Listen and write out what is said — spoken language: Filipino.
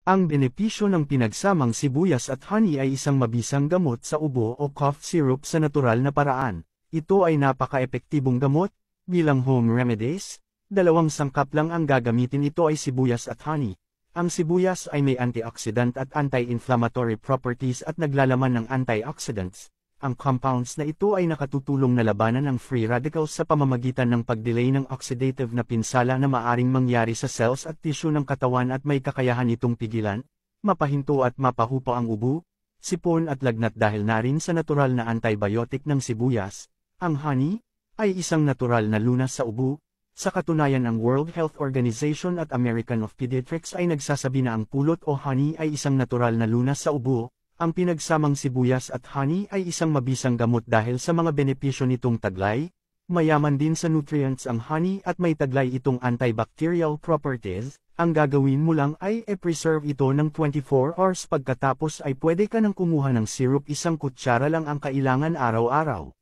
Ang benepisyo ng pinagsamang sibuyas at honey ay isang mabisang gamot sa ubo o cough syrup sa natural na paraan. Ito ay napaka-epektibong gamot, bilang home remedies. 2 sangkap lang ang gagamitin, ito ay sibuyas at honey. Ang sibuyas ay may antioxidant at anti-inflammatory properties at naglalaman ng antioxidants. Ang compounds na ito ay nakatutulong na labanan ang free radicals sa pamamagitan ng pagdelay ng oxidative na pinsala na maaring mangyari sa cells at tissue ng katawan at may kakayahan itong pigilan, mapahinto at mapahupa ang ubo, sipon at lagnat dahil na rin sa natural na antibiotic ng sibuyas. Ang honey ay isang natural na lunas sa ubo. Sa katunayan, ang World Health Organization at American of Pediatrics ay nagsasabi na ang pulot o honey ay isang natural na lunas sa ubo. Ang pinagsamang sibuyas at honey ay isang mabisang gamot dahil sa mga benepisyo nitong taglay. Mayaman din sa nutrients ang honey at may taglay itong antibacterial properties. Ang gagawin mo lang ay i-preserve ito ng 24 hours, pagkatapos ay pwede ka nang kumuha ng syrup. 1 kutsara lang ang kailangan araw-araw.